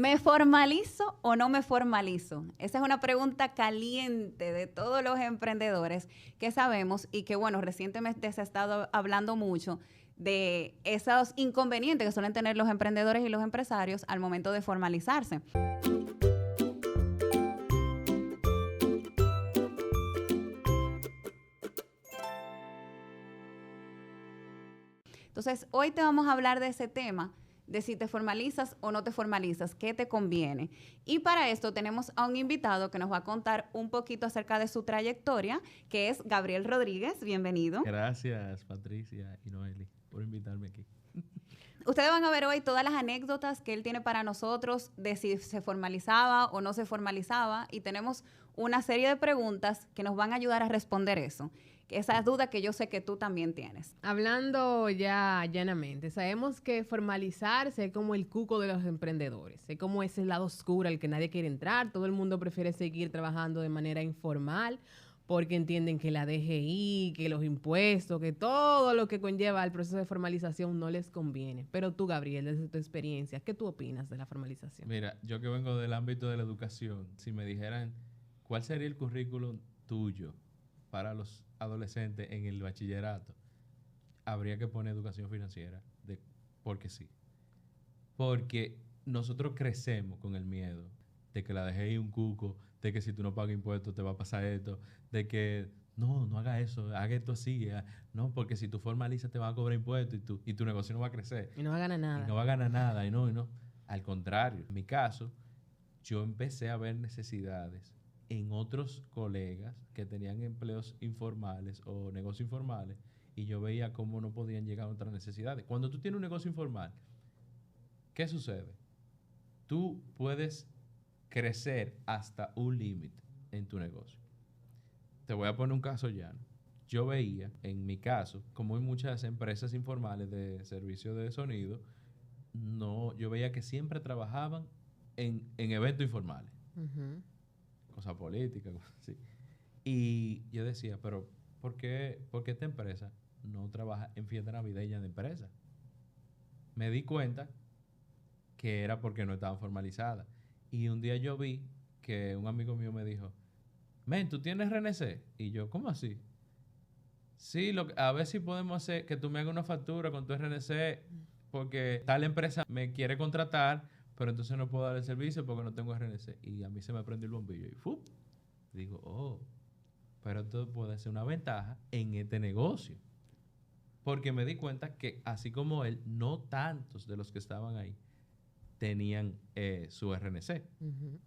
¿Me formalizo o no me formalizo? Esa es una pregunta caliente de todos los emprendedores que sabemos y que, bueno, recientemente se ha estado hablando mucho de esos inconvenientes que suelen tener los emprendedores y los empresarios al momento de formalizarse. Entonces, hoy te vamos a hablar de ese tema, de si te formalizas o no te formalizas, qué te conviene. Y para esto tenemos a un invitado que nos va a contar un poquito acerca de su trayectoria, que es Gabriel Rodríguez. Bienvenido. Gracias, Patricia y Noeli, por invitarme aquí. Ustedes van a ver hoy todas las anécdotas que él tiene para nosotros de si se formalizaba o no se formalizaba, y tenemos una serie de preguntas que nos van a ayudar a responder eso. Esa duda que yo sé que tú también tienes. Hablando ya llanamente, sabemos que formalizarse es como el cuco de los emprendedores, es como ese lado oscuro al que nadie quiere entrar, todo el mundo prefiere seguir trabajando de manera informal porque entienden que la DGI, que los impuestos, que todo lo que conlleva el proceso de formalización no les conviene. Pero tú, Gabriel, desde tu experiencia, ¿qué tú opinas de la formalización? Mira, yo que vengo del ámbito de la educación, si me dijeran cuál sería el currículum tuyo para los adolescentes en el bachillerato, habría que poner educación financiera, porque sí. Porque nosotros crecemos con el miedo de que la DGI un cuco, de que si tú no pagas impuestos te va a pasar esto, de que no haga eso, haga esto así, no, porque si tú formalizas te van a cobrar impuestos y tu negocio no va a crecer. Y no va a ganar nada. Y no va a ganar nada, y no. Al contrario, en mi caso, yo empecé a ver necesidades en otros colegas que tenían empleos informales o negocios informales, y yo veía cómo no podían llegar a otras necesidades. Cuando tú tienes un negocio informal, ¿qué sucede? Tú puedes crecer hasta un límite en tu negocio. Te voy a poner un caso llano. Yo veía, en mi caso, como hay muchas empresas informales de servicio de sonido, yo veía que siempre trabajaban en eventos informales. Uh-huh. Cosas políticas, cosas así. Y yo decía, pero ¿por qué esta empresa no trabaja en fiesta navideña de empresa? Me di cuenta que era porque no estaban formalizadas. Y un día yo vi que un amigo mío me dijo, men, ¿tú tienes RNC? Y yo, ¿cómo así? Sí, a ver si podemos hacer que tú me hagas una factura con tu RNC, porque tal empresa me quiere contratar, pero entonces no puedo dar el servicio porque no tengo RNC. Y a mí se me prendió el bombillo y ¡fup! Digo, pero esto puede ser una ventaja en este negocio. Porque me di cuenta que así como él, no tantos de los que estaban ahí tenían su RNC. Uh-huh.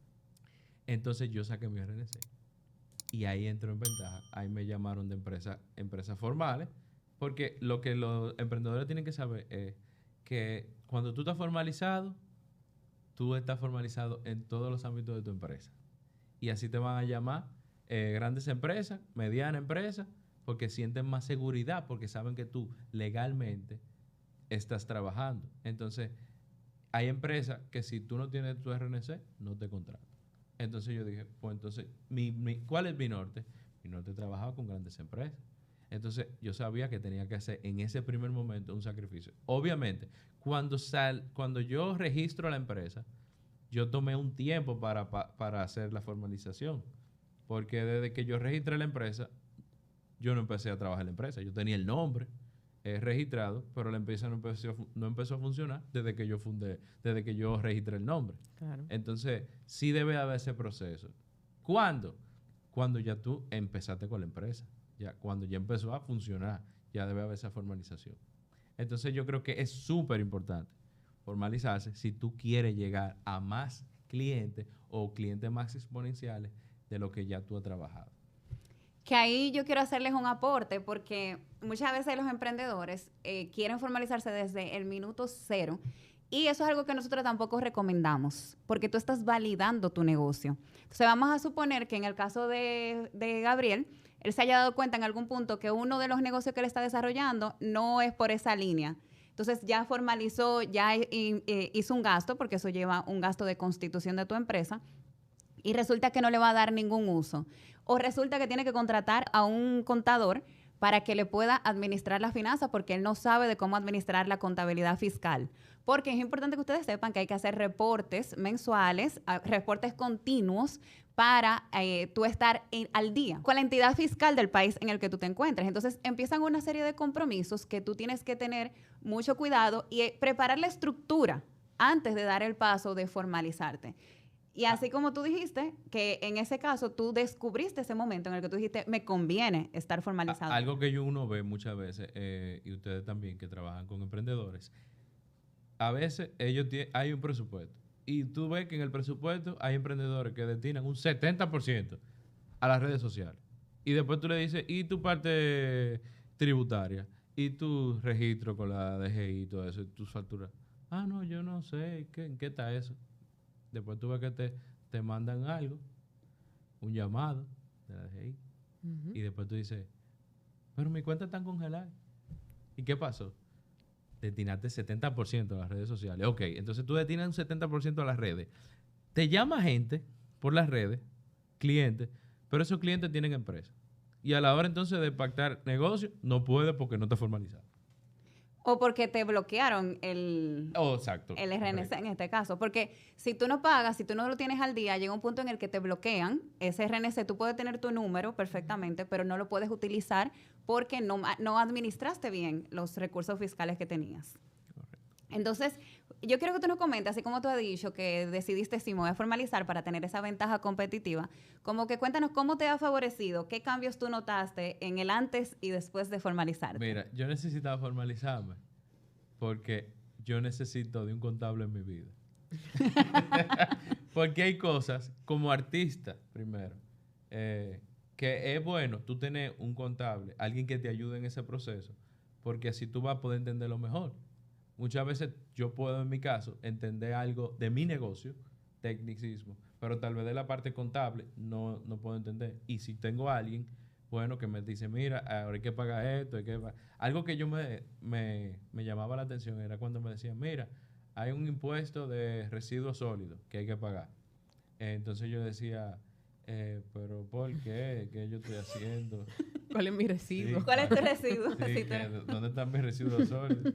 Entonces yo saqué mi RNC. Y ahí entró en ventaja. Ahí me llamaron de empresas formales, porque lo que los emprendedores tienen que saber es que cuando tú estás formalizado, tú estás formalizado en todos los ámbitos de tu empresa. Y así te van a llamar grandes empresas, medianas empresas, porque sienten más seguridad, porque saben que tú legalmente estás trabajando. Entonces, hay empresas que si tú no tienes tu RNC, no te contratan. Entonces yo dije, pues entonces, ¿cuál es mi norte? Mi norte trabajaba con grandes empresas. Entonces yo sabía que tenía que hacer en ese primer momento un sacrificio. Obviamente, cuando yo registro la empresa, yo tomé un tiempo para hacer la formalización. Porque desde que yo registré la empresa, yo no empecé a trabajar en la empresa. Yo tenía el nombre registrado, pero la empresa no empezó a funcionar desde que yo registré el nombre. Claro. Entonces, sí debe haber ese proceso. ¿Cuándo? Cuando ya tú empezaste con la empresa. Cuando ya empezó a funcionar, ya debe haber esa formalización. Entonces, yo creo que es súper importante formalizarse si tú quieres llegar a más clientes o clientes más exponenciales de lo que ya tú has trabajado. Que ahí yo quiero hacerles un aporte, porque muchas veces los emprendedores quieren formalizarse desde el minuto cero, y eso es algo que nosotros tampoco recomendamos, porque tú estás validando tu negocio. Entonces vamos a suponer que en el caso de Gabriel, él se haya dado cuenta en algún punto que uno de los negocios que él está desarrollando no es por esa línea. Entonces ya formalizó, ya hizo un gasto, porque eso lleva un gasto de constitución de tu empresa, y resulta que no le va a dar ningún uso. O resulta que tiene que contratar a un contador para que le pueda administrar la finanza porque él no sabe de cómo administrar la contabilidad fiscal. Porque es importante que ustedes sepan que hay que hacer reportes mensuales, reportes continuos para tú estar al día con la entidad fiscal del país en el que tú te encuentres. Entonces empiezan una serie de compromisos que tú tienes que tener mucho cuidado y preparar la estructura antes de dar el paso de formalizarte. Y así como tú dijiste, que en ese caso tú descubriste ese momento en el que tú dijiste, me conviene estar formalizado. Algo que uno ve muchas veces, y ustedes también que trabajan con emprendedores, a veces hay un presupuesto. Y tú ves que en el presupuesto hay emprendedores que destinan un 70% a las redes sociales. Y después tú le dices, ¿y tu parte tributaria? ¿Y tu registro con la DGI y todo eso? ¿Y tus facturas? Ah, no, yo no sé. ¿En qué está eso? Después tú ves que te mandan algo, un llamado de la DGI. Y después tú dices, pero mi cuenta está congelada. ¿Y qué pasó? Destinaste 70% a las redes sociales. Ok, entonces tú destinas un 70% a las redes. Te llama gente por las redes, clientes, pero esos clientes tienen empresa. Y a la hora entonces de pactar negocio, no puede porque no está formalizado. O porque te bloquearon el RNC en este caso. Porque si tú no pagas, si tú no lo tienes al día, llega un punto en el que te bloquean ese RNC. Tú puedes tener tu número perfectamente, pero no lo puedes utilizar porque no administraste bien los recursos fiscales que tenías. Correcto. Entonces, yo quiero que tú nos comentes, así como tú has dicho que decidiste, sí, me voy a formalizar para tener esa ventaja competitiva, como que cuéntanos cómo te ha favorecido, qué cambios tú notaste en el antes y después de formalizarte. Mira, yo necesitaba formalizarme porque yo necesito de un contable en mi vida. Porque hay cosas como artista, primero, que es bueno tú tener un contable, alguien que te ayude en ese proceso, porque así tú vas a poder entenderlo mejor. Muchas veces yo puedo, en mi caso, entender algo de mi negocio, tecnicismo, pero tal vez de la parte contable no puedo entender. Y si tengo a alguien, bueno, que me dice, mira, ahora hay que pagar esto, algo que yo me llamaba la atención era cuando me decían, mira, hay un impuesto de residuos sólidos que hay que pagar. Entonces yo decía, pero ¿por qué? ¿Qué yo estoy haciendo? ¿Cuál es mi residuo? Sí, ¿Cuál es tu residuo? Sí, ¿dónde están mis residuos sólidos?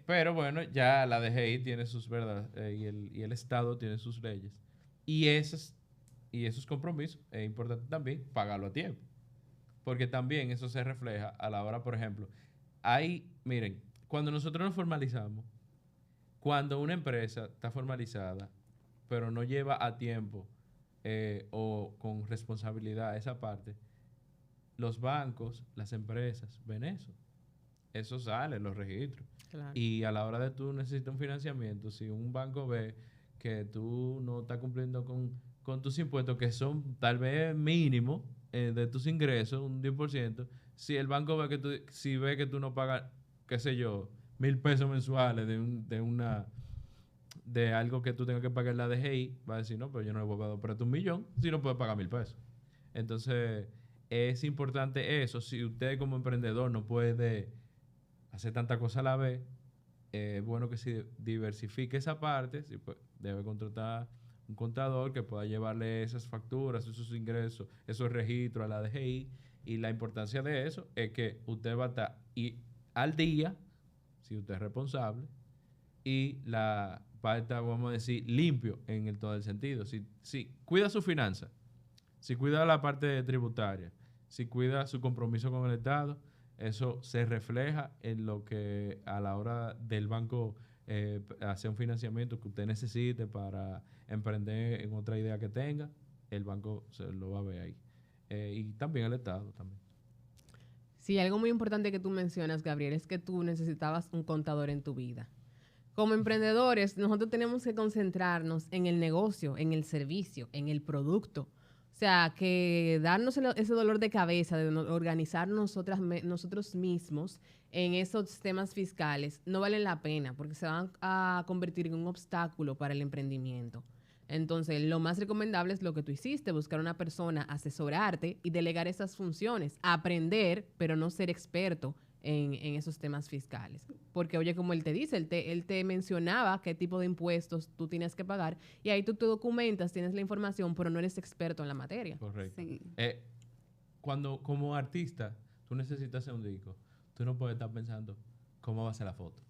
Pero bueno, ya la DGI tiene sus verdades y el Estado tiene sus leyes. Y esos compromisos es importante también pagarlo a tiempo. Porque también eso se refleja a la hora, por ejemplo, miren, cuando nosotros nos formalizamos, cuando una empresa está formalizada, pero no lleva a tiempo o con responsabilidad esa parte, los bancos, las empresas ven eso. Eso sale en los registros. Claro. Y a la hora de tú necesitas un financiamiento, si un banco ve que tú no estás cumpliendo con tus impuestos, que son tal vez mínimos de tus ingresos, un 10%, si el banco ve que tú no pagas, qué sé yo, 1,000 pesos mensuales de algo que tú tengas que pagar en la DGI, va a decir, no, pero yo no le voy a pagar, pero tú 1,000,000 si no puedes pagar 1,000 pesos. Entonces, es importante eso. Si usted como emprendedor no puede hacer tanta cosa a la vez, es bueno que se diversifique esa parte. Si debe contratar un contador que pueda llevarle esas facturas, esos ingresos, esos registros a la DGI. Y la importancia de eso es que usted va a estar al día, si usted es responsable, y va a estar, vamos a decir, limpio en todo el sentido. Si cuida su finanza, si cuida la parte tributaria, si cuida su compromiso con el Estado, eso se refleja en lo que a la hora del banco hacer un financiamiento que usted necesite para emprender en otra idea que tenga, el banco se lo va a ver ahí. Y también el Estado también. Sí, algo muy importante que tú mencionas, Gabriel, es que tú necesitabas un contador en tu vida. Como emprendedores, nosotros tenemos que concentrarnos en el negocio, en el servicio, en el producto. O sea, que darnos ese dolor de cabeza de organizar nosotros mismos en esos temas fiscales no valen la pena porque se van a convertir en un obstáculo para el emprendimiento. Entonces, lo más recomendable es lo que tú hiciste, buscar una persona, asesorarte y delegar esas funciones, aprender, pero no ser experto en esos temas fiscales. Porque, oye, como él te dice, él te mencionaba qué tipo de impuestos tú tienes que pagar y ahí tú te documentas, tienes la información, pero no eres experto en la materia. Correcto. Sí. Cuando como artista, tú necesitas hacer un disco, tú no puedes estar pensando cómo va a ser la foto,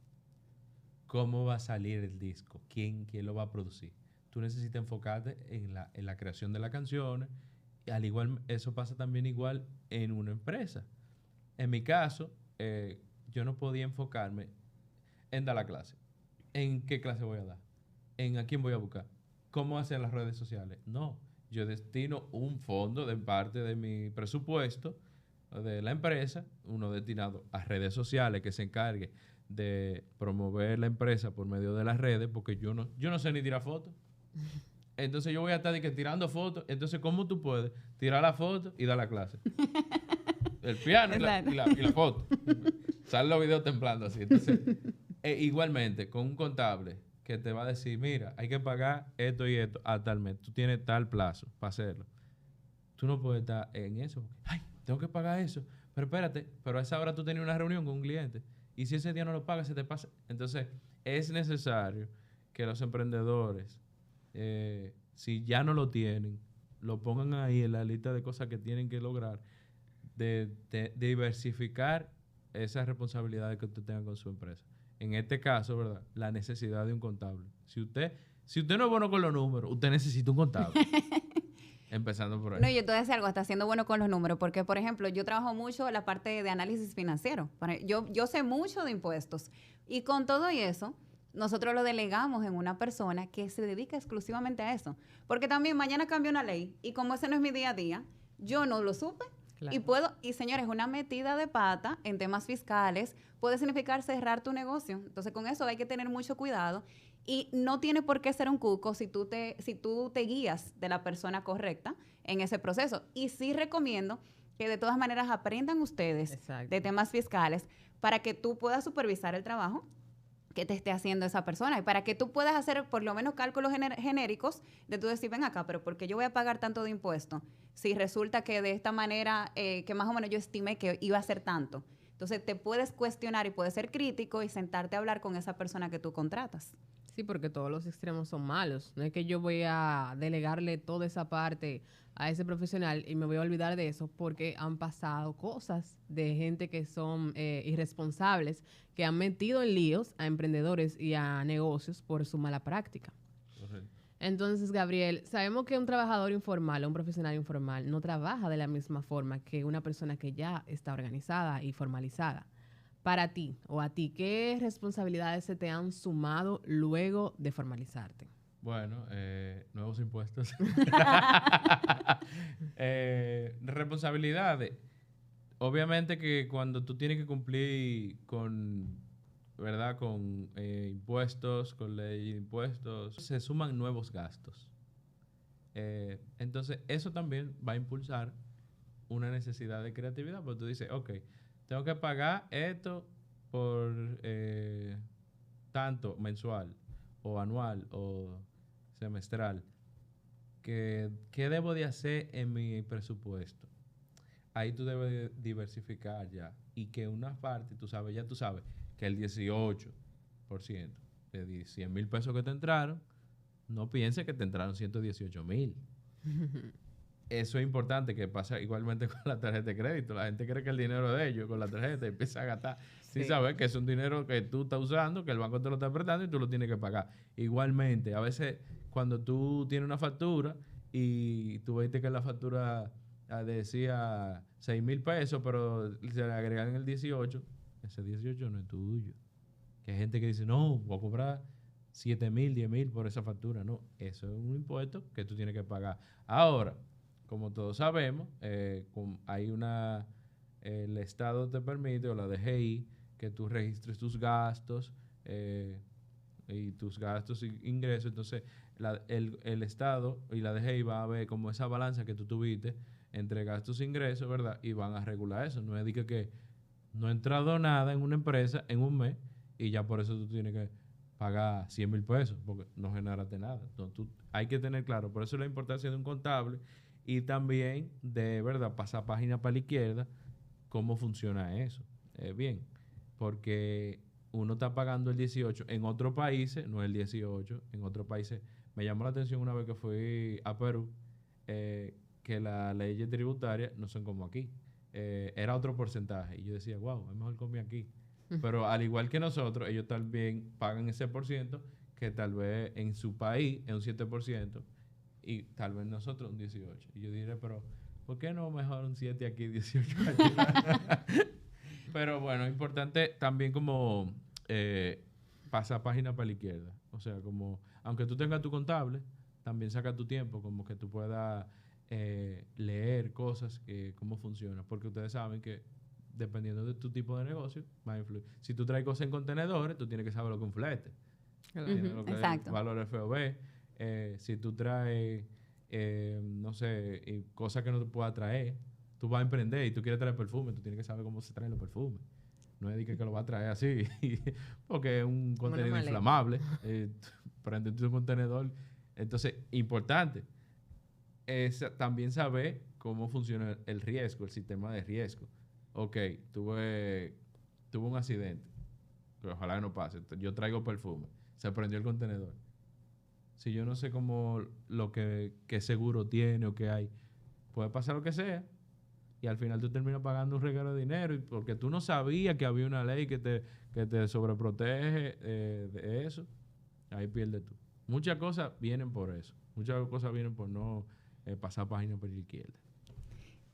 cómo va a salir el disco, quién lo va a producir. Tú necesitas enfocarte en la creación de las canciones. Y al igual, eso pasa también igual en una empresa. En mi caso, yo no podía enfocarme en dar la clase. ¿En qué clase voy a dar? ¿En a quién voy a buscar? ¿Cómo hacer las redes sociales? No, yo destino un fondo de parte de mi presupuesto de la empresa, uno destinado a redes sociales que se encargue de promover la empresa por medio de las redes, porque yo no sé ni tirar fotos. Entonces yo voy a estar tirando fotos. Entonces, ¿cómo tú puedes tirar la foto y dar la clase? El piano y la foto. Salen los videos temblando así. Entonces, igualmente, con un contable que te va a decir, mira, hay que pagar esto y esto a tal mes. Tú tienes tal plazo para hacerlo. Tú no puedes estar en eso. Ay, tengo que pagar eso. Pero espérate, pero a esa hora tú tenías una reunión con un cliente. Y si ese día no lo pagas, se te pasa. Entonces, es necesario que los emprendedores, si ya no lo tienen, lo pongan ahí en la lista de cosas que tienen que lograr, de diversificar esas responsabilidades que usted tenga con su empresa. En este caso, ¿verdad? La necesidad de un contable. Si usted no es bueno con los números, usted necesita un contable. Empezando por ahí. No, yo te voy a decir algo, está siendo bueno con los números, porque, por ejemplo, yo trabajo mucho la parte de análisis financiero. Yo sé mucho de impuestos. Y con todo y eso, nosotros lo delegamos en una persona que se dedica exclusivamente a eso. Porque también mañana cambia una ley, y como ese no es mi día a día, yo no lo supe. Claro. Y señores, una metida de pata en temas fiscales puede significar cerrar tu negocio. Entonces, con eso hay que tener mucho cuidado. Y no tiene por qué ser un cuco si tú te guías de la persona correcta en ese proceso. Y sí recomiendo que de todas maneras aprendan ustedes Exacto. de temas fiscales para que tú puedas supervisar el trabajo que te esté haciendo esa persona y para que tú puedas hacer por lo menos cálculos genéricos de tú decir, ven acá, pero ¿por qué yo voy a pagar tanto de impuesto? Si resulta que de esta manera, que más o menos yo estimé que iba a ser tanto. Entonces te puedes cuestionar y puedes ser crítico y sentarte a hablar con esa persona que tú contratas. Sí, porque todos los extremos son malos. No es que yo voy a delegarle toda esa parte a ese profesional y me voy a olvidar de eso, porque han pasado cosas de gente que son irresponsables, que han metido en líos a emprendedores y a negocios por su mala práctica. Correcto. Entonces, Gabriel, sabemos que un trabajador informal o un profesional informal no trabaja de la misma forma que una persona que ya está organizada y formalizada. Para ti o a ti, ¿qué responsabilidades se te han sumado luego de formalizarte? Bueno, nuevos impuestos. Responsabilidades. Obviamente que cuando tú tienes que cumplir con, ¿verdad? Con impuestos, con ley de impuestos, se suman nuevos gastos. Entonces, eso también va a impulsar una necesidad de creatividad, porque tú dices, ok, tengo que pagar esto por tanto mensual o anual o semestral. ¿Qué debo de hacer en mi presupuesto? Ahí tú debes diversificar ya. Y que una parte, ya tú sabes que el 18% de 100 mil pesos que te entraron, no pienses que te entraron 118 mil. Eso es importante, que pasa igualmente con la tarjeta de crédito. La gente cree que el dinero es de ellos con la tarjeta y empieza a gastar. Sí, sabes que es un dinero que tú estás usando, que el banco te lo está apretando y tú lo tienes que pagar. Igualmente, a veces cuando tú tienes una factura y tú viste que la factura decía 6 mil pesos, pero se le agregan el 18, ese 18 no es tuyo. Que hay gente que dice, no, voy a cobrar 7 mil, 10 mil por esa factura. No, eso es un impuesto que tú tienes que pagar. Ahora, como todos sabemos, hay el Estado te permite, o la DGI, que tú registres tus gastos y tus gastos e ingresos. Entonces, el Estado y la DGI va a ver como esa balanza que tú tuviste entre gastos e ingresos, ¿verdad? Y van a regular eso. No es de que no ha entrado nada en una empresa en un mes y ya por eso tú tienes que pagar 100 mil pesos, porque no generaste nada. Entonces, hay que tener claro. Por eso la importancia de un contable y también de, ¿verdad?, pasar página para la izquierda, cómo funciona eso. Bien, porque uno está pagando el 18 en otros países, no el 18, en otros países. Me llamó la atención una vez que fui a Perú, que las leyes tributarias no son como aquí. era otro porcentaje. Y yo decía, wow, es mejor comer aquí. Pero al igual que nosotros, ellos también pagan ese por ciento, que tal vez en su país es un 7%, y tal vez nosotros un 18%. Y yo diré, pero ¿por qué no mejor un 7 aquí y 18 allá? Pero bueno, es importante también como pasar página para la izquierda. O sea, como, aunque tú tengas tu contable, también saca tu tiempo, como que tú puedas leer cosas, cómo funciona. Porque ustedes saben que dependiendo de tu tipo de negocio, va a influir. Si tú traes cosas en contenedores, tú tienes que saber lo que es un flete. Tienes lo que Exacto. es valor FOB. Si tú traes, no sé, cosas que no te puedas traer, tú vas a emprender y tú quieres traer perfume, tú tienes que saber cómo se traen los perfumes. No es de que lo va a traer así, porque es un contenido inflamable. Prende tu contenedor. Entonces, importante es también saber cómo funciona el riesgo, el sistema de riesgo. Ok, tuve un accidente, pero ojalá que no pase. Yo traigo perfume, se prendió el contenedor. Si yo no sé cómo qué seguro tiene o qué hay, puede pasar lo que sea. Y al final tú terminas pagando un regalo de dinero porque tú no sabías que había una ley que te sobreprotege de eso. Ahí pierdes tú. Muchas cosas vienen por eso. Muchas cosas vienen por no pasar página por la izquierda.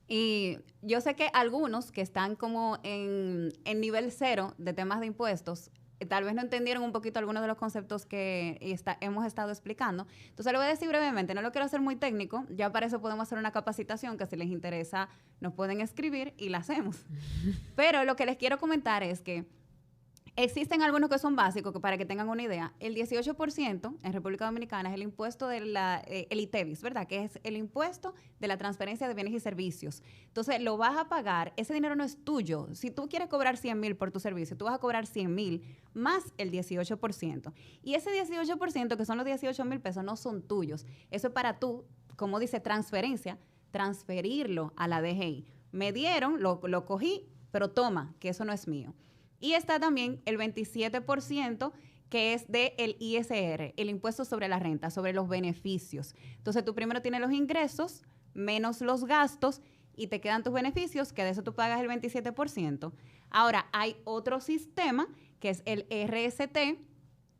Y yo sé que algunos que están como en nivel 0 de temas de impuestos, tal vez no entendieron un poquito algunos de los conceptos que hemos estado explicando. Entonces, lo voy a decir brevemente. No lo quiero hacer muy técnico. Ya para eso podemos hacer una capacitación que si les interesa nos pueden escribir y la hacemos. Pero lo que les quiero comentar es que existen algunos que son básicos, que para que tengan una idea, el 18% en República Dominicana es el impuesto de el ITEVIS, ¿verdad? Que es el impuesto de la transferencia de bienes y servicios. Entonces, lo vas a pagar, ese dinero no es tuyo. Si tú quieres cobrar 100,000 por tu servicio, tú vas a cobrar 100,000 más el 18%. Y ese 18%, que son los 18,000 pesos, no son tuyos. Eso es para tú, como dice transferencia, transferirlo a la DGI. Me dieron, lo cogí, pero toma, que eso no es mío. Y está también el 27% que es del ISR, el impuesto sobre la renta, sobre los beneficios. Entonces, tú primero tienes los ingresos menos los gastos y te quedan tus beneficios, que de eso tú pagas el 27%. Ahora, hay otro sistema que es el RST,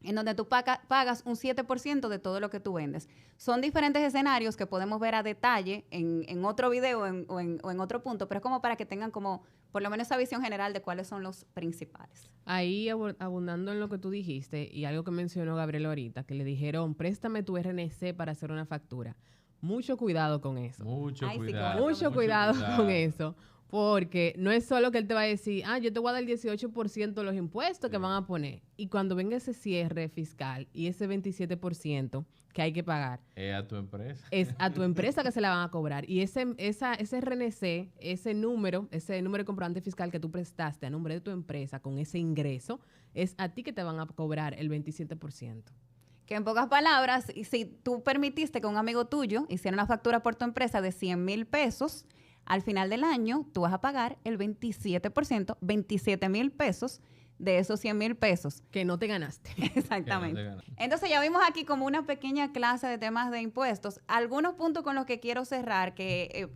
en donde tú pagas un 7% de todo lo que tú vendes. Son diferentes escenarios que podemos ver a detalle en otro video o en otro punto, pero es como para que tengan como por lo menos esa visión general de cuáles son los principales. Ahí, abundando en lo que tú dijiste y algo que mencionó Gabriel ahorita, que le dijeron, préstame tu RNC para hacer una factura. Mucho cuidado con eso. Mucho Ay, sí, cuidado. Mucho cuidado con eso. Porque no es solo que él te va a decir, yo te voy a dar el 18% de los impuestos que van a poner. Y cuando venga ese cierre fiscal y ese 27% que hay que pagar. Es a tu empresa. Es a tu empresa que se la van a cobrar. Y ese RNC, ese número de comprobante fiscal que tú prestaste a nombre de tu empresa con ese ingreso, es a ti que te van a cobrar el 27%. Que en pocas palabras, si tú permitiste que un amigo tuyo hiciera una factura por tu empresa de 100,000 pesos, al final del año tú vas a pagar el 27%, 27,000 pesos de esos 100,000 pesos. Que no te ganaste. Exactamente. Que no te ganaste. Entonces ya vimos aquí como una pequeña clase de temas de impuestos. Algunos puntos con los que quiero cerrar,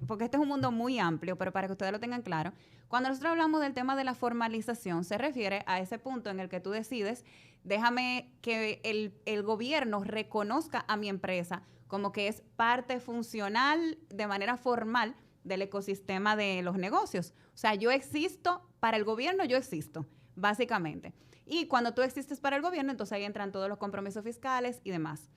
porque este es un mundo muy amplio, pero para que ustedes lo tengan claro. Cuando nosotros hablamos del tema de la formalización, se refiere a ese punto en el que tú decides, déjame que el gobierno reconozca a mi empresa como que es parte funcional de manera formal del ecosistema de los negocios. O sea, yo existo para el gobierno, yo existo, básicamente. Y cuando tú existes para el gobierno, entonces ahí entran todos los compromisos fiscales y demás.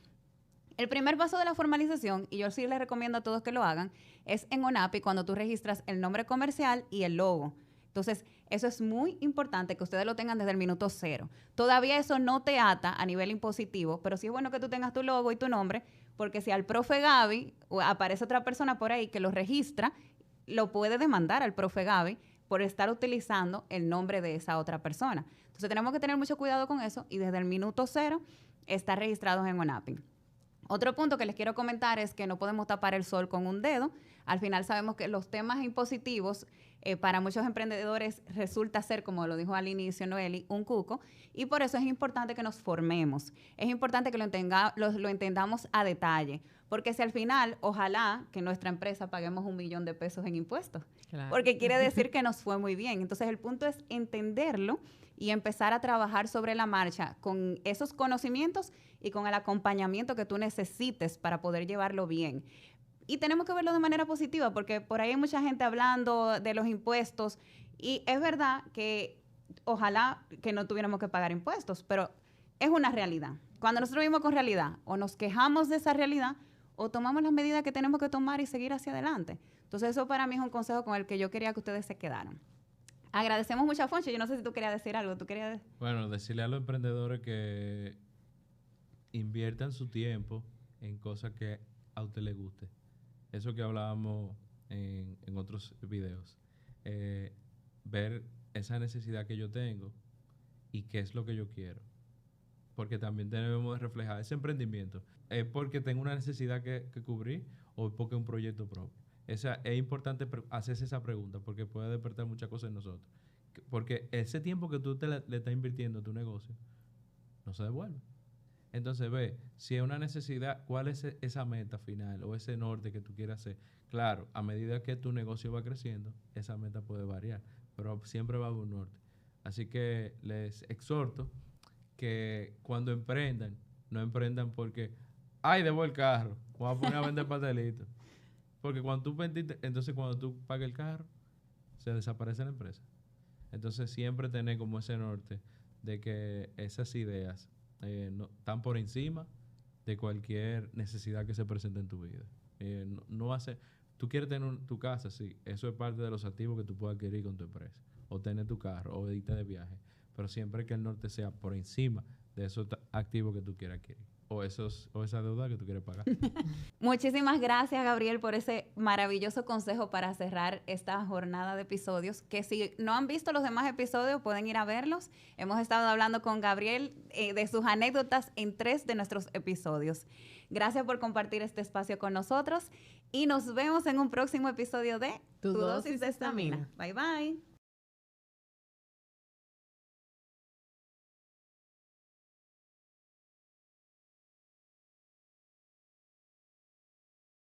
El primer paso de la formalización, y yo sí les recomiendo a todos que lo hagan, es en ONAPI cuando tú registras el nombre comercial y el logo. Entonces, eso es muy importante que ustedes lo tengan desde el minuto 0. Todavía eso no te ata a nivel impositivo, pero sí es bueno que tú tengas tu logo y tu nombre, porque si al profe Gaby aparece otra persona por ahí que lo registra, lo puede demandar al profe Gaby por estar utilizando el nombre de esa otra persona. Entonces, tenemos que tener mucho cuidado con eso y desde el minuto 0 estar registrados en ONAPI. Otro punto que les quiero comentar es que no podemos tapar el sol con un dedo. Al final sabemos que los temas impositivos para muchos emprendedores resulta ser, como lo dijo al inicio Noeli, un cuco, y por eso es importante que nos formemos. Es importante que lo entendamos a detalle, porque si al final, ojalá que nuestra empresa paguemos $1 millón en impuestos, Claro. porque quiere decir que nos fue muy bien. Entonces el punto es entenderlo y empezar a trabajar sobre la marcha con esos conocimientos y con el acompañamiento que tú necesites para poder llevarlo bien. Y tenemos que verlo de manera positiva, porque por ahí hay mucha gente hablando de los impuestos y es verdad que ojalá que no tuviéramos que pagar impuestos, pero es una realidad. Cuando nosotros vivimos con realidad, o nos quejamos de esa realidad, o tomamos las medidas que tenemos que tomar y seguir hacia adelante. Entonces eso para mí es un consejo con el que yo quería que ustedes se quedaran. Agradecemos mucho a Foncho. Yo no sé si tú querías decir algo. Bueno, decirle a los emprendedores que inviertan su tiempo en cosas que a usted le guste. Eso que hablábamos en otros videos. Ver esa necesidad que yo tengo y qué es lo que yo quiero. Porque también debemos reflejar ese emprendimiento. ¿Es porque tengo una necesidad que cubrir o es porque es un proyecto propio? Es importante hacerse esa pregunta porque puede despertar muchas cosas en nosotros. Porque ese tiempo que tú le estás invirtiendo a tu negocio no se devuelve. Entonces, ve, si es una necesidad, ¿cuál es esa meta final o ese norte que tú quieres hacer? Claro, a medida que tu negocio va creciendo, esa meta puede variar, pero siempre va a haber un norte. Así que les exhorto que cuando emprendan, no emprendan porque, ay, debo el carro, voy a poner a vender pastelitos. Porque cuando tú vendiste, entonces cuando tú pagas el carro, se desaparece la empresa. Entonces siempre tener como ese norte de que esas ideas no, están por encima de cualquier necesidad que se presente en tu vida. Tú quieres tener tu casa, sí, eso es parte de los activos que tú puedes adquirir con tu empresa, o tener tu carro, o irte de viaje, pero siempre que el norte sea por encima de esos activos que tú quieres adquirir, o esa deuda que tú quieres pagar. Muchísimas gracias, Gabriel, por ese maravilloso consejo para cerrar esta jornada de episodios, que si no han visto los demás episodios, pueden ir a verlos. Hemos estado hablando con Gabriel de sus anécdotas en 3 de nuestros episodios. Gracias por compartir este espacio con nosotros y nos vemos en un próximo episodio de Tu dosis de estamina. Bye, bye.